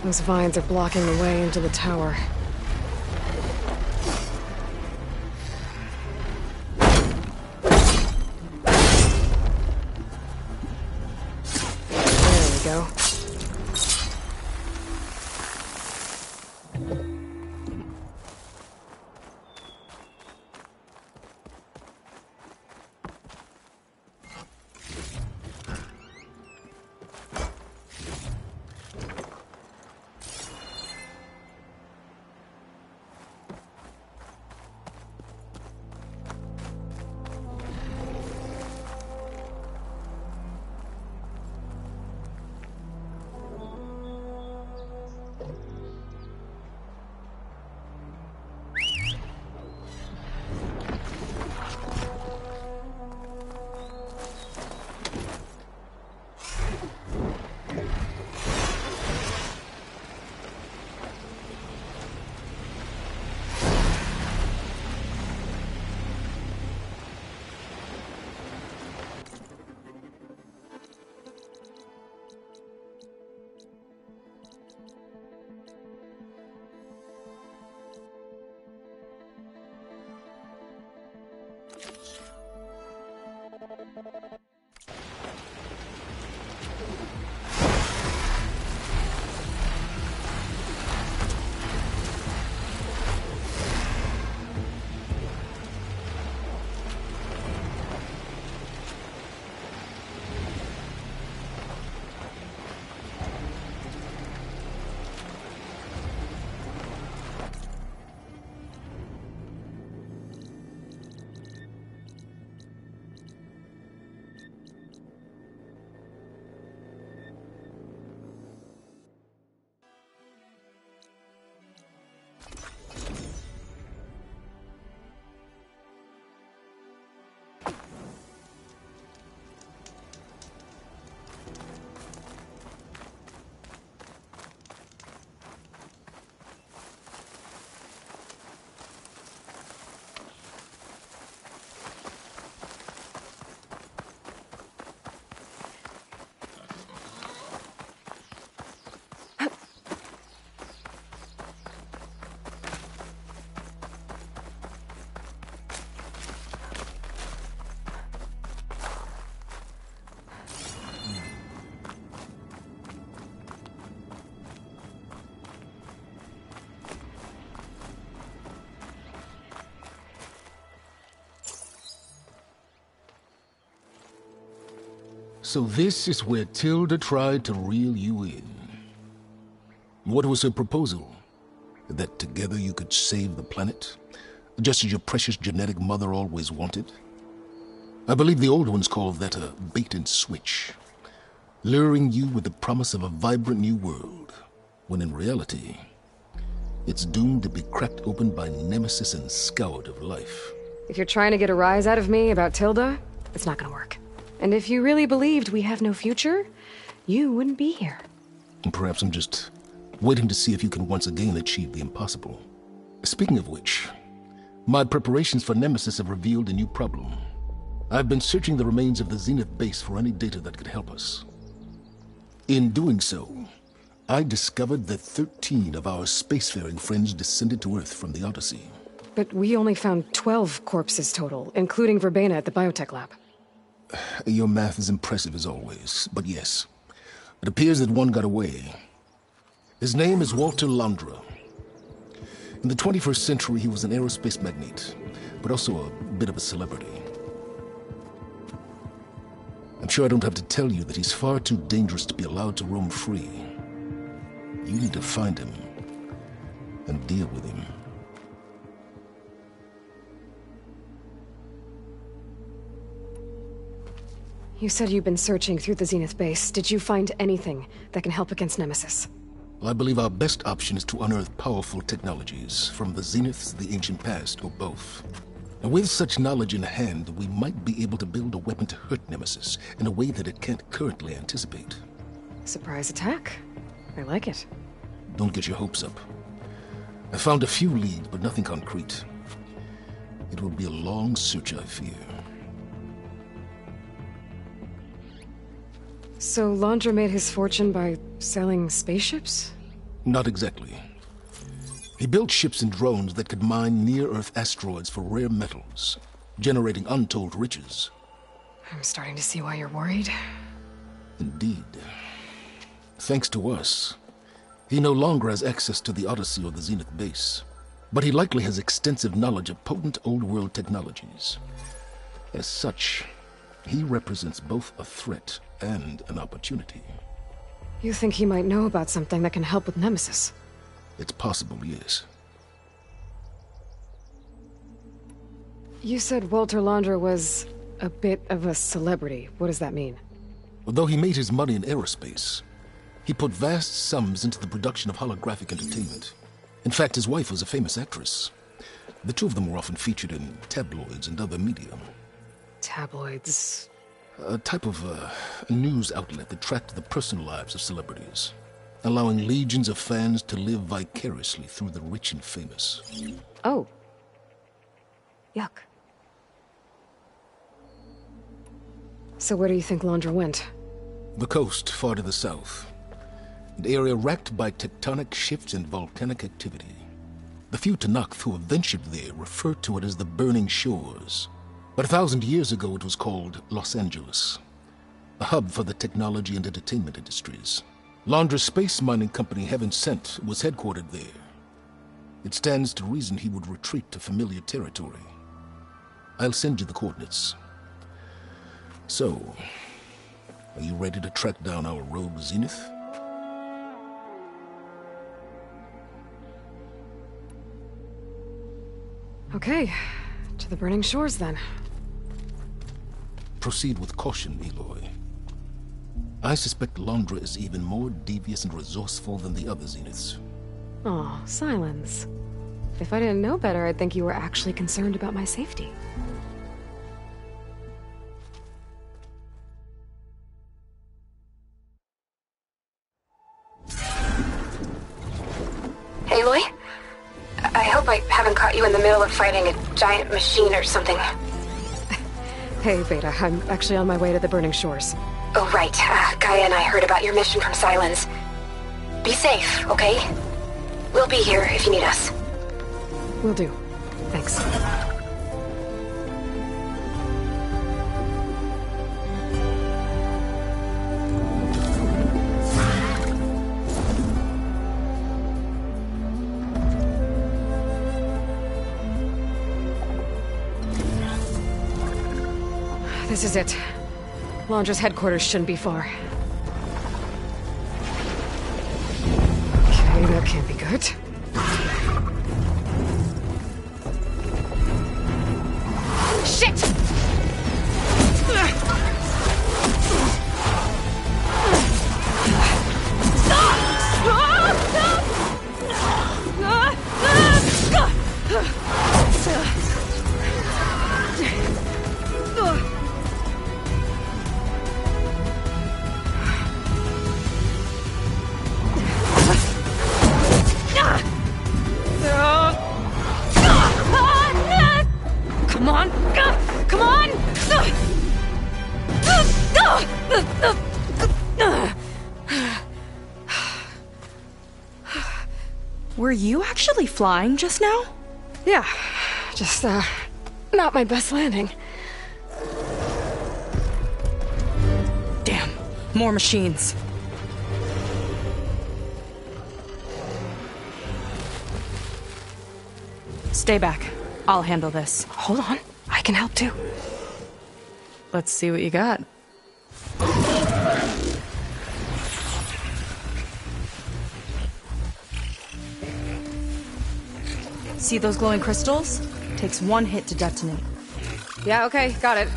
Those vines are blocking the way into the tower. There we go. So this is where Tilda tried to reel you in. What was her proposal? That together you could save the planet? Just as your precious genetic mother always wanted? I believe the old ones called that a bait and switch. Luring you with the promise of a vibrant new world, when in reality, it's doomed to be cracked open by Nemesis and scoured of life. If you're trying to get a rise out of me about Tilda, it's not gonna work. And if you really believed we have no future, you wouldn't be here. And perhaps I'm just waiting to see if you can once again achieve the impossible. Speaking of which, my preparations for Nemesis have revealed a new problem. I've been searching the remains of the Zenith base for any data that could help us. In doing so, I discovered that 13 of our spacefaring friends descended to Earth from the Odyssey. But we only found 12 corpses total, including Verbena at the biotech lab. Your math is impressive as always, but yes, it appears that one got away. His name is Walter Londra. In the 21st century, he was an aerospace magnate, but also a bit of a celebrity. I'm sure I don't have to tell you that he's far too dangerous to be allowed to roam free. You need to find him and deal with him. You said you've been searching through the Zenith base. Did you find anything that can help against Nemesis? I believe our best option is to unearth powerful technologies from the Zeniths, the ancient past, or both. And with such knowledge in hand, we might be able to build a weapon to hurt Nemesis in a way that it can't currently anticipate. Surprise attack. I like it. Don't get your hopes up. I found a few leads, but nothing concrete. It will be a long search, I fear. So Londra made his fortune by selling spaceships? Not exactly. He built ships and drones that could mine near-Earth asteroids for rare metals, generating untold riches. I'm starting to see why you're worried. Indeed. Thanks to us, he no longer has access to the Odyssey or the Zenith base, but he likely has extensive knowledge of potent old-world technologies. As such, he represents both a threat and an opportunity. You think he might know about something that can help with Nemesis? It's possible, yes. You said Walter Londra was a bit of a celebrity. What does that mean? Although he made his money in aerospace, he put vast sums into the production of holographic entertainment. In fact, his wife was a famous actress. The two of them were often featured in tabloids and other media. Tabloids? A type of news outlet that tracked the personal lives of celebrities, allowing legions of fans to live vicariously through the rich and famous. Oh. Yuck. So where do you think Londra went? The coast, far to the south. An area racked by tectonic shifts and volcanic activity. The few Tenakth who have ventured there refer to it as the Burning Shores. But 1,000 years ago it was called Los Angeles, a hub for the technology and entertainment industries. Londra's space mining company, Heaven Sent, was headquartered there. It stands to reason he would retreat to familiar territory. I'll send you the coordinates. So, are you ready to track down our rogue Zenith? Okay, to the Burning Shores then. Proceed with caution, Aloy. I suspect Londra is even more devious and resourceful than the other Zeniths. Aw, Silence. If I didn't know better, I'd think you were actually concerned about my safety. Aloy? I hope I haven't caught you in the middle of fighting a giant machine or something. Hey, Beta, I'm actually on my way to the Burning Shores. Oh, right. Gaia and I heard about your mission from Silence. Be safe, okay? We'll be here if you need us. Will do. Thanks. This is it. Londra's headquarters shouldn't be far. Okay, that can't be good. Shit! Come on! Come on! Were you actually flying just now? Yeah, just, not my best landing. Damn, more machines. Stay back. I'll handle this. Hold on, I can help too. Let's see what you got. See those glowing crystals? Takes one hit to detonate. Yeah, okay, got it.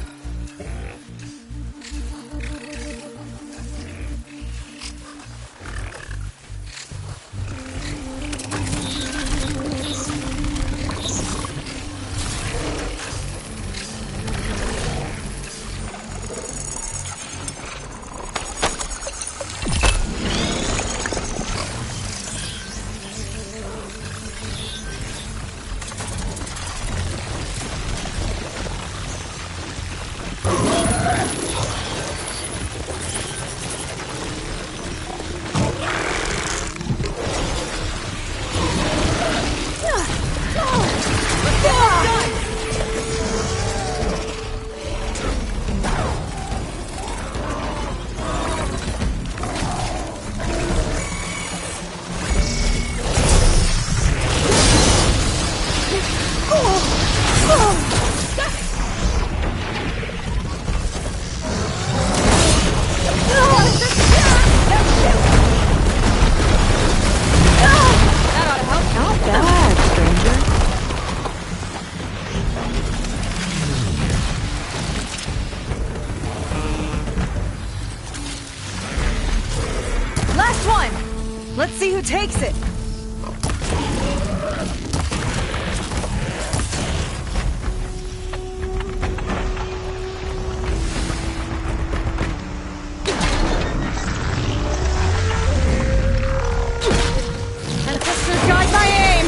takes it! Ancestors guide my aim!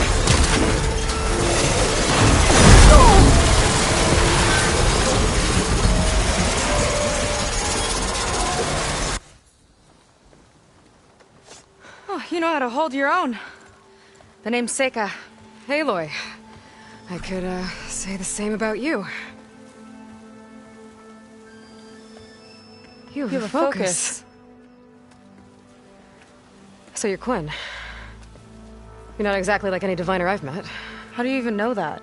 Oh, you know how to hold your own. The name's Seika. Aloy. I could, say the same about you. You have a focus. So you're Quinn. You're not exactly like any diviner I've met. How do you even know that?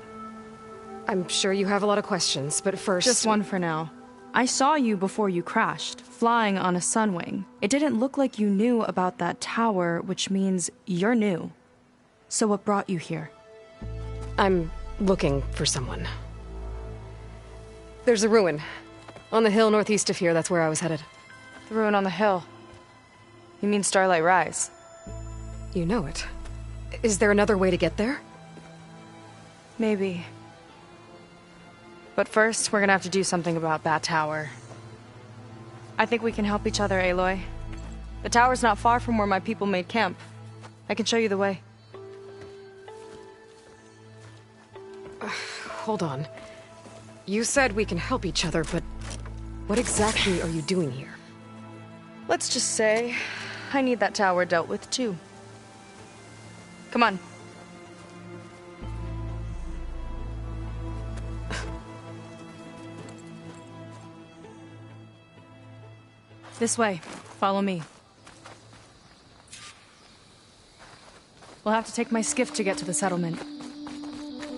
I'm sure you have a lot of questions, but first... Just one for now. I saw you before you crashed, flying on a sunwing. It didn't look like you knew about that tower, which means you're new. So what brought you here? I'm looking for someone. There's a ruin. On the hill northeast of here, that's where I was headed. The ruin on the hill. You mean Starlight Rise? You know it. Is there another way to get there? Maybe. But first, we're gonna have to do something about that tower. I think we can help each other, Aloy. The tower's not far from where my people made camp. I can show you the way. Hold on. You said we can help each other, but what exactly are you doing here? Let's just say, I need that tower dealt with too. Come on. This way. Follow me. We'll have to take my skiff to get to the settlement.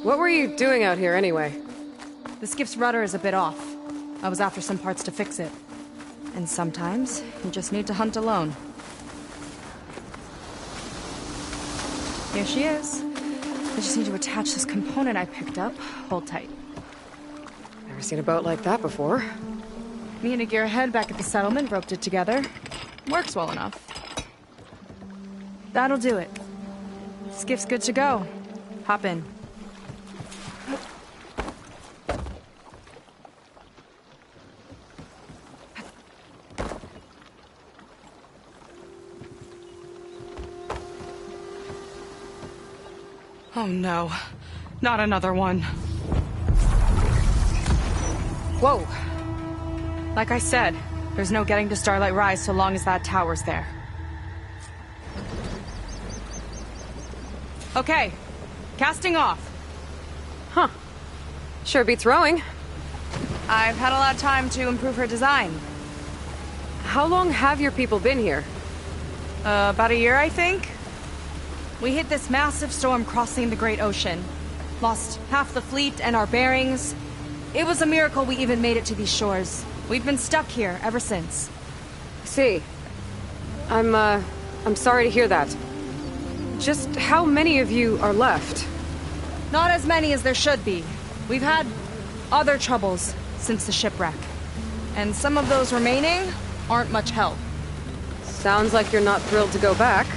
What were you doing out here anyway? The skiff's rudder is a bit off. I was after some parts to fix it. And sometimes, you just need to hunt alone. Here she is. I just need to attach this component I picked up. Hold tight. Never seen a boat like that before. Me and a gearhead back at the settlement roped it together. Works well enough. That'll do it. Skiff's good to go. Hop in. Oh no. Not another one. Whoa! Like I said, there's no getting to Starlight Rise so long as that tower's there. Okay, casting off. Huh. Sure beats rowing. I've had a lot of time to improve her design. How long have your people been here? About a year, I think. We hit this massive storm crossing the Great Ocean. Lost half the fleet and our bearings. It was a miracle we even made it to these shores. We've been stuck here ever since. See. I'm sorry to hear that. Just how many of you are left? Not as many as there should be. We've had other troubles since the shipwreck. And some of those remaining aren't much help. Sounds like you're not thrilled to go back.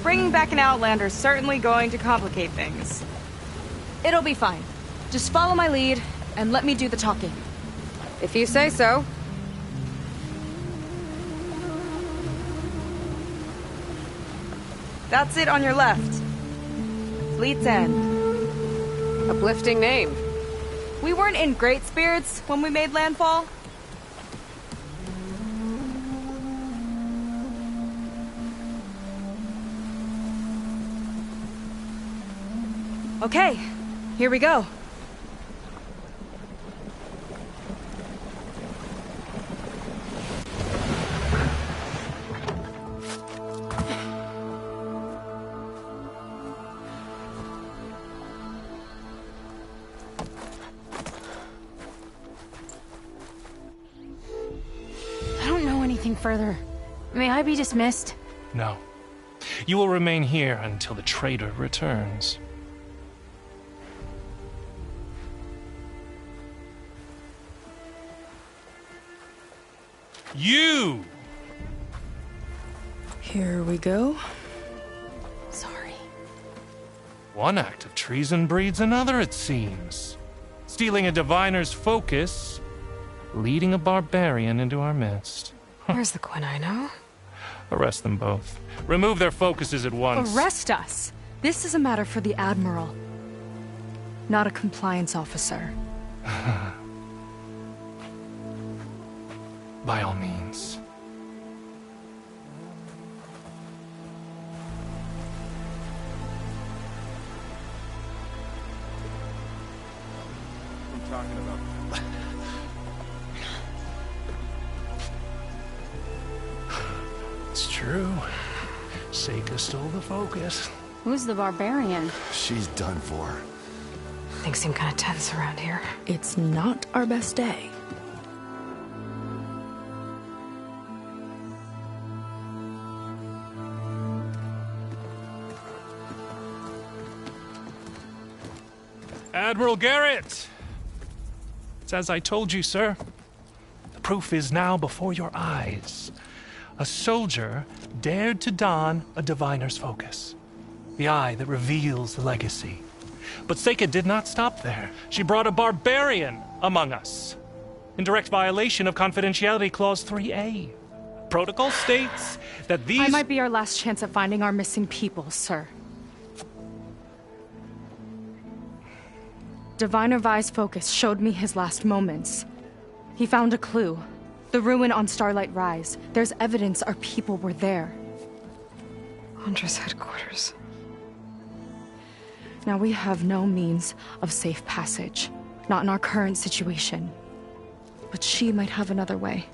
Bringing back an Outlander's certainly going to complicate things. It'll be fine. Just follow my lead and let me do the talking. If you say so. That's it on your left. Fleet's End. Uplifting name. We weren't in great spirits when we made landfall. Okay, here we go. I don't know anything further. May I be dismissed? No. You will remain here until the trader returns. You! Here we go. One act of treason breeds another, it seems. Stealing a diviner's focus, leading a barbarian into our midst. Where's the Quinino? Arrest them both. Remove their focuses at once. Arrest us! This is a matter for the Admiral, not a compliance officer. By all means. I'm talking about. It's true. Seika stole the focus. Who's the barbarian? She's done for. Things seem kind of tense around here. It's not our best day. Admiral Garrett! It's as I told you, sir. The proof is now before your eyes. A soldier dared to don a diviner's focus. The eye that reveals the legacy. But Seika did not stop there. She brought a barbarian among us. In direct violation of Confidentiality Clause 3A. Protocol states that these... I might be our last chance at finding our missing people, sir. Diviner Vi's focus showed me his last moments. He found a clue. The ruin on Starlight Rise. There's evidence our people were there. Huntress headquarters. Now we have no means of safe passage. Not in our current situation. But she might have another way.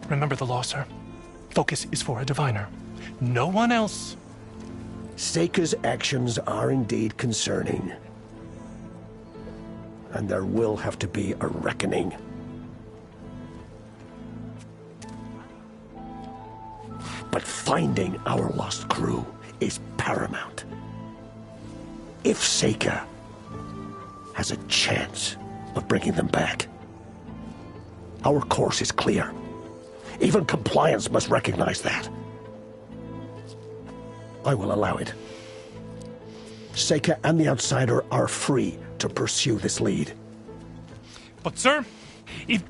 Remember the law, sir. Focus is for a diviner. No one else. Seika's actions are indeed concerning. And there will have to be a reckoning. But finding our lost crew is paramount. If Seika has a chance of bringing them back, our course is clear. Even compliance must recognize that. I will allow it. Seika and the Outsider are free to pursue this lead. But, sir, if...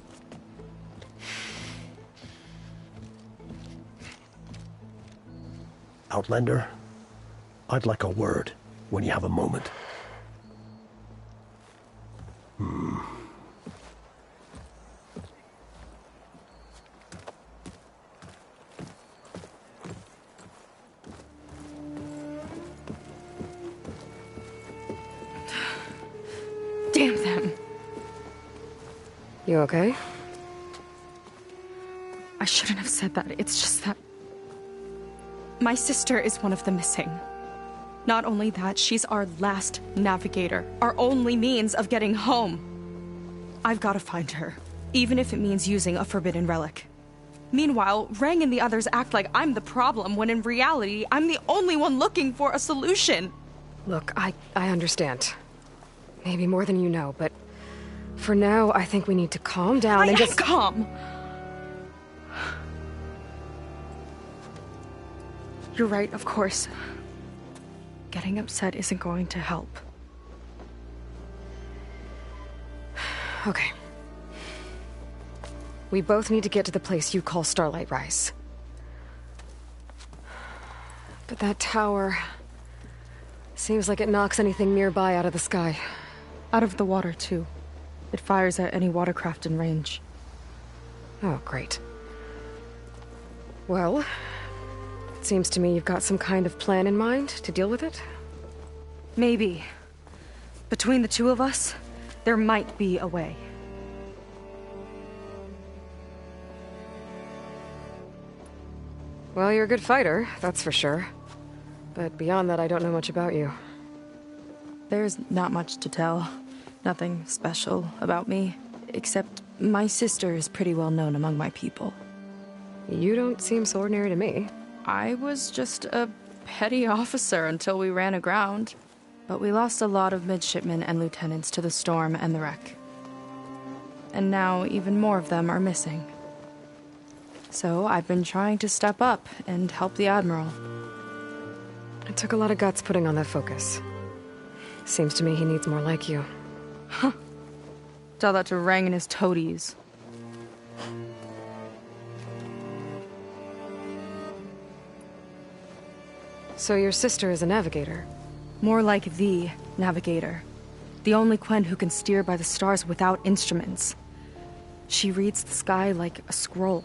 Outlander, I'd like a word when you have a moment. Damn them. You okay? I shouldn't have said that. It's just that... my sister is one of the missing. Not only that, she's our last navigator. Our only means of getting home. I've got to find her. Even if it means using a forbidden relic. Meanwhile, Rang and the others act like I'm the problem, when in reality, I'm the only one looking for a solution. Look, I understand. Maybe more than you know, but for now, I think we need to calm down and just... calm! You're right, of course. Getting upset isn't going to help. Okay. We both need to get to the place you call Starlight Rise. But that tower... seems like it knocks anything nearby out of the sky. Out of the water, too. It fires at any watercraft in range. Oh, great. Well, it seems to me you've got some kind of plan in mind to deal with it. Maybe. Between the two of us, there might be a way. Well, you're a good fighter, that's for sure. But beyond that, I don't know much about you. There's not much to tell. Nothing special about me. Except my sister is pretty well known among my people. You don't seem so ordinary to me. I was just a petty officer until we ran aground. But we lost a lot of midshipmen and lieutenants to the storm and the wreck. And now even more of them are missing. So I've been trying to step up and help the Admiral. It took a lot of guts putting on that focus. Seems to me he needs more like you. Tell that to Rang and his toadies. So your sister is a navigator? More like the navigator. The only Quen who can steer by the stars without instruments. She reads the sky like a scroll.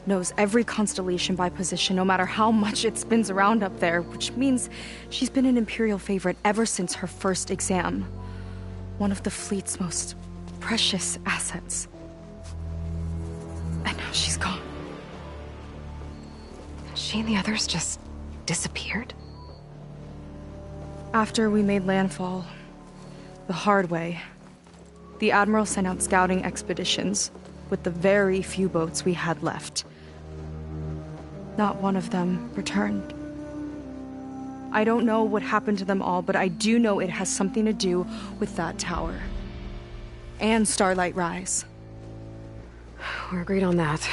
Knows every constellation by position, no matter how much it spins around up there, which means she's been an Imperial favorite ever since her first exam. One of the fleet's most precious assets. And now she's gone. She and the others just disappeared? After we made landfall, the hard way, the Admiral sent out scouting expeditions with the very few boats we had left. Not one of them returned. I don't know what happened to them all, but I do know it has something to do with that tower. And Starlight Rise. We're agreed on that.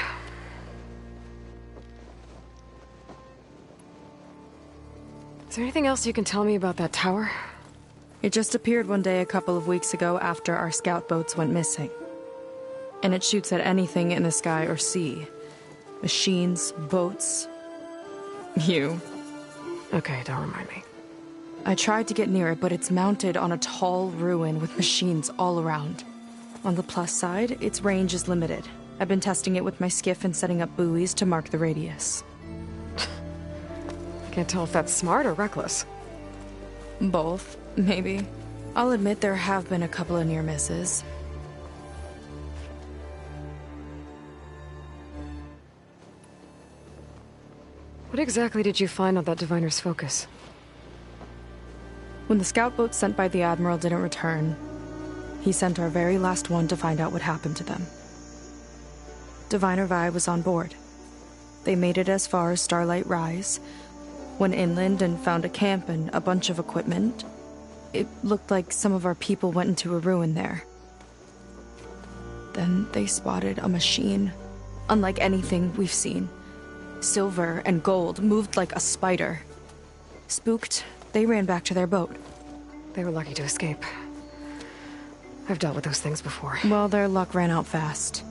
Is there anything else you can tell me about that tower? It just appeared one day a couple of weeks ago after our scout boats went missing. And it shoots at anything in the sky or sea. Machines, boats. You. Okay, don't remind me. I tried to get near it, but it's mounted on a tall ruin with machines all around. On the plus side, its range is limited. I've been testing it with my skiff and setting up buoys to mark the radius. Can't tell if that's smart or reckless. Both, maybe. I'll admit there have been a couple of near misses. What exactly did you find on that Diviner's focus? When the scout boat sent by the Admiral didn't return, he sent our very last one to find out what happened to them. Diviner Vi was on board. They made it as far as Starlight Rise, went inland and found a camp and a bunch of equipment. It looked like some of our people went into a ruin there. Then they spotted a machine, unlike anything we've seen. Silver and gold, moved like a spider. Spooked, they ran back to their boat. They were lucky to escape. I've dealt with those things before. Well, their luck ran out fast.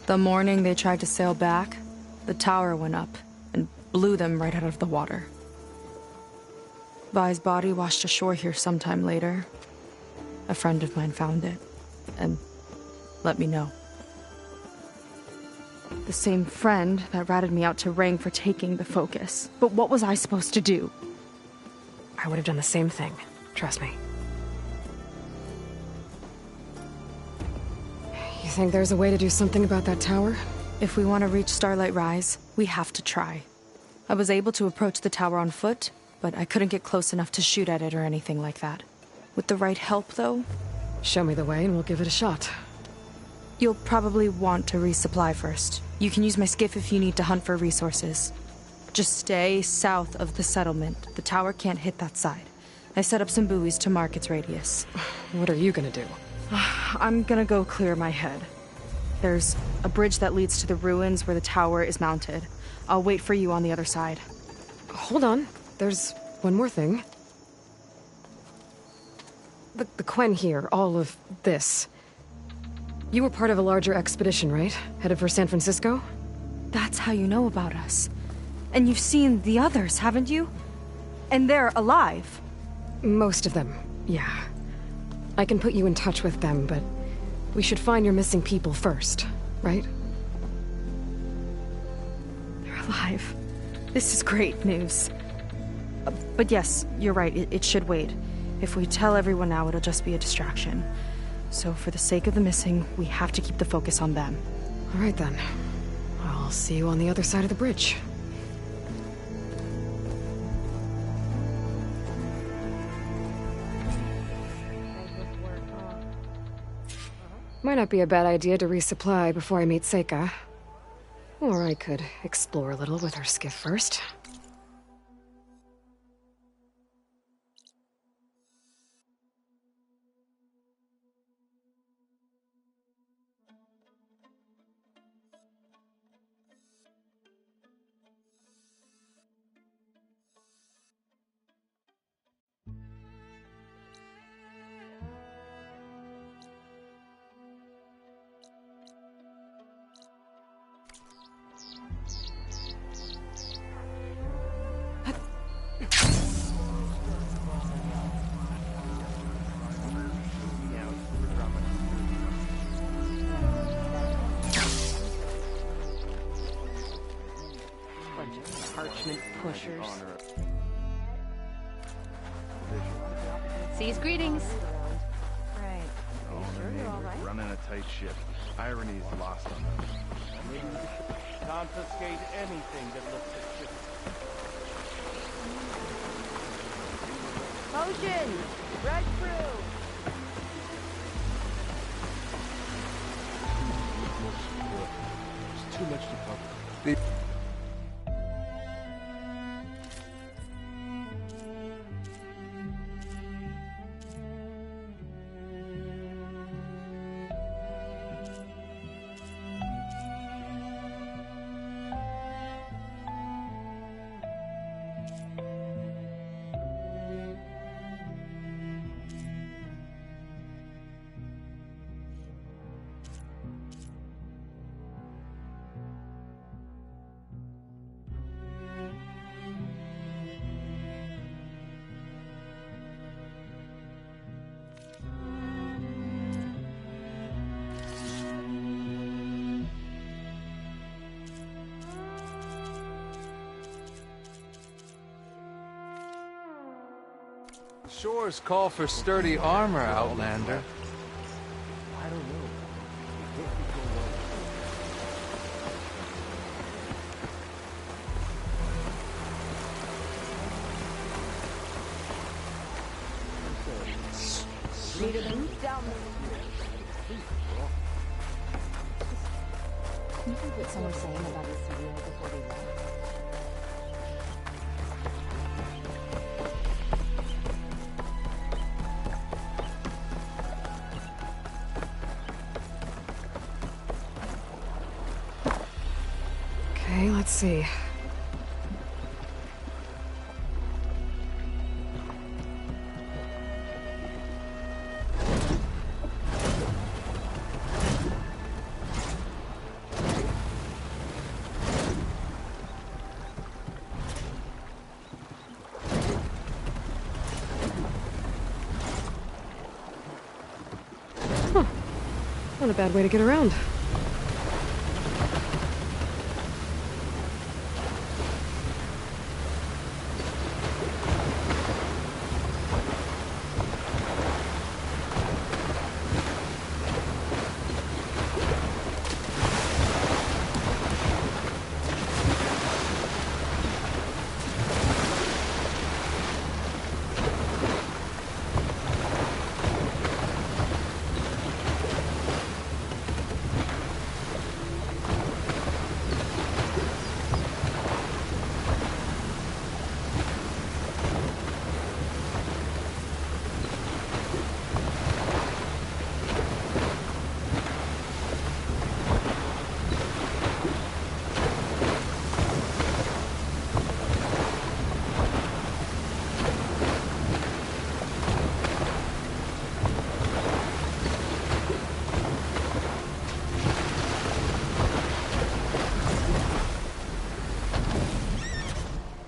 The morning they tried to sail back, the tower went up and blew them right out of the water. Vi's body washed ashore here sometime later. A friend of mine found it and let me know. The same friend that ratted me out to Rang for taking the focus. But what was I supposed to do? I would have done the same thing. Trust me. You think there's a way to do something about that tower? If we want to reach Starlight Rise, we have to try. I was able to approach the tower on foot, but I couldn't get close enough to shoot at it or anything like that. With the right help, though, Show me the way and we'll give it a shot. you'll probably want to resupply first. You can use my skiff if you need to hunt for resources. Just stay south of the settlement. The tower can't hit that side. I set up some buoys to mark its radius. What are you gonna do? I'm gonna go clear my head. There's a bridge that leads to the ruins where the tower is mounted. I'll wait for you on the other side. Hold on. There's one more thing. The Quen here, all of this. You were part of a larger expedition, right? Headed for San Francisco? That's how you know about us. And you've seen the others, haven't you? And they're alive. Most of them, yeah. I can put you in touch with them, but we should find your missing people first, right? They're alive. This is great news. But yes, you're right, it should wait. If we tell everyone now, it'll just be a distraction. So for the sake of the missing, we have to keep the focus on them. All right then. I'll see you on the other side of the bridge. Might not be a bad idea to resupply before I meet Seika. Or I could explore a little with her skiff first. archers. Sea's greetings. Right. Running a tight ship. Irony is lost on them. Maybe we should confiscate anything that looks at ships. Motion! Red crew! There's too much to cover. Shores call for sturdy armor, Outlander. I don't know. It can't be going on. Need a move down Can you read what some were saying about his video before they left? Okay, let's see. Not a bad way to get around.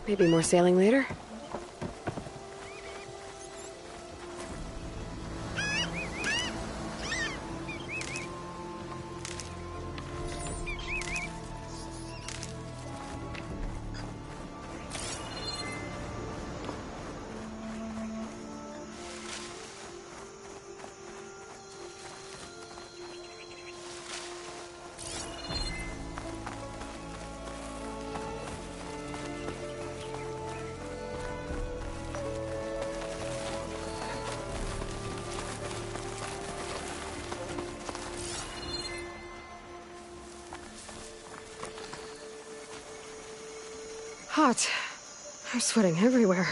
Maybe more sailing later? Hot. I'm sweating everywhere.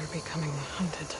We're becoming hunted.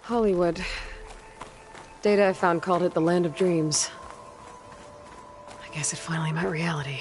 Hollywood. Data I found called it the Land of Dreams. I guess it finally met reality.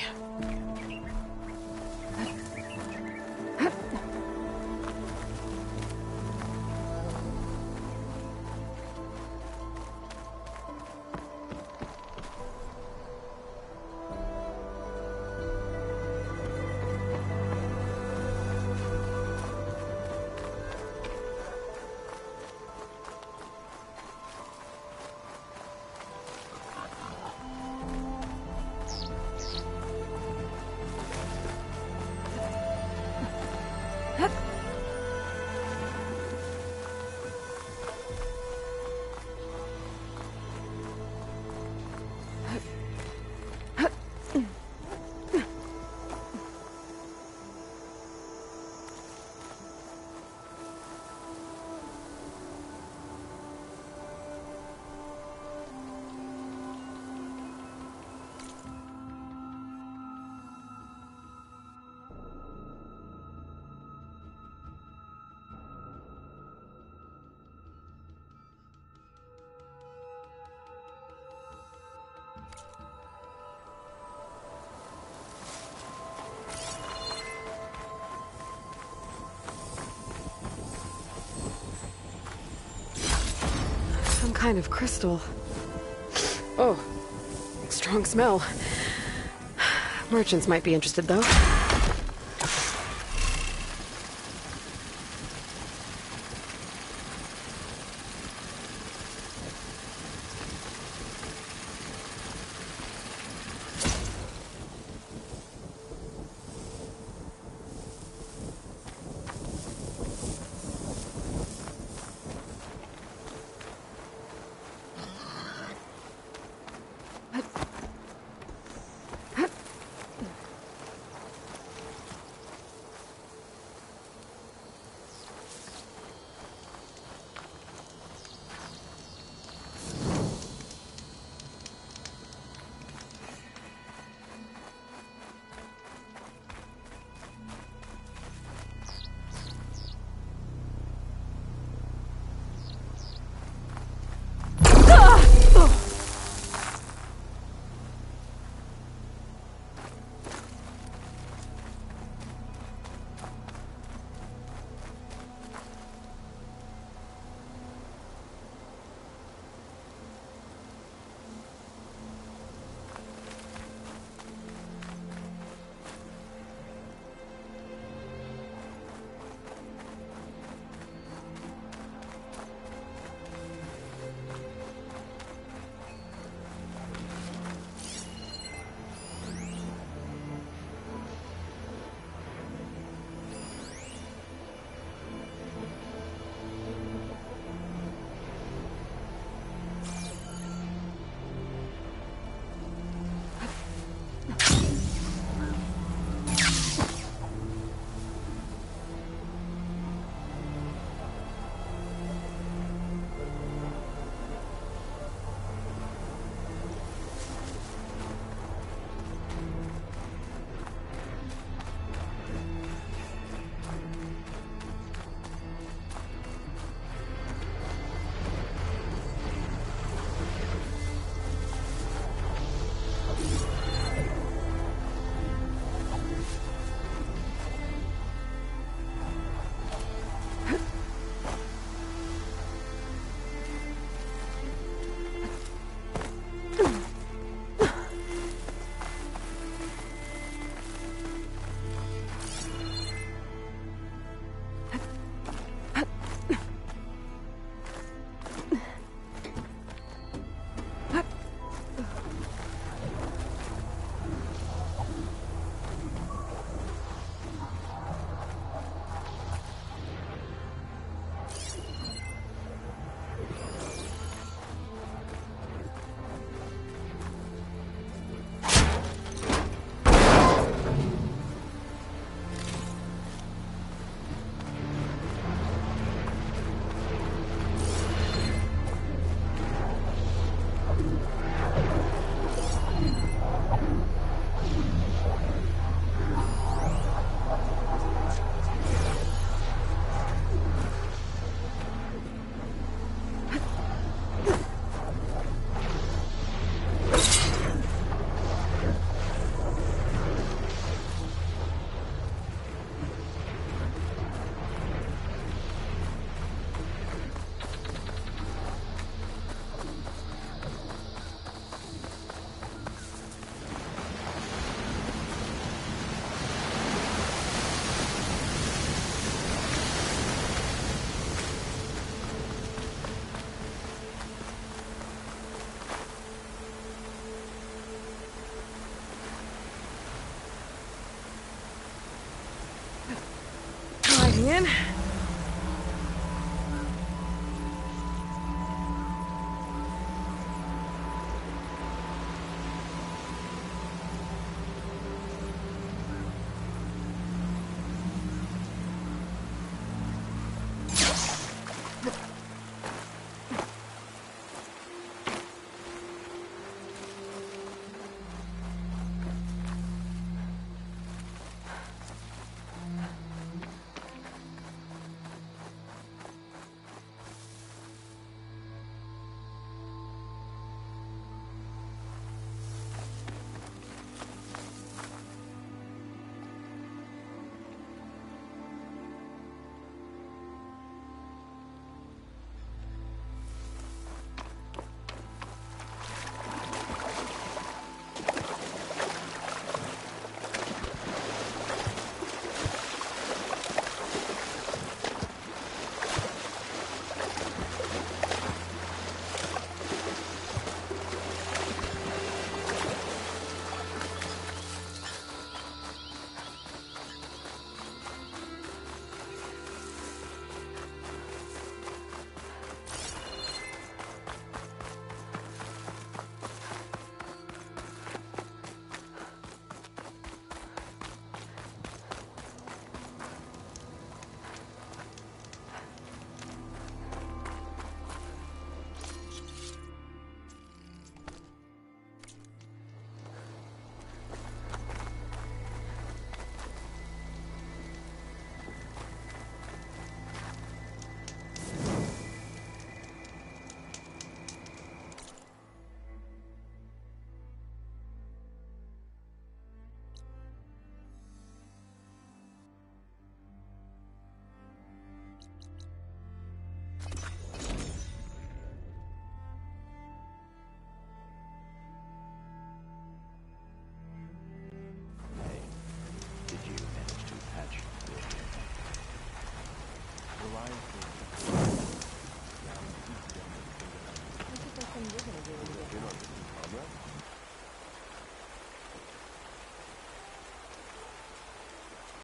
Some kind of crystal. Oh, strong smell. Merchants might be interested, though. Getting in.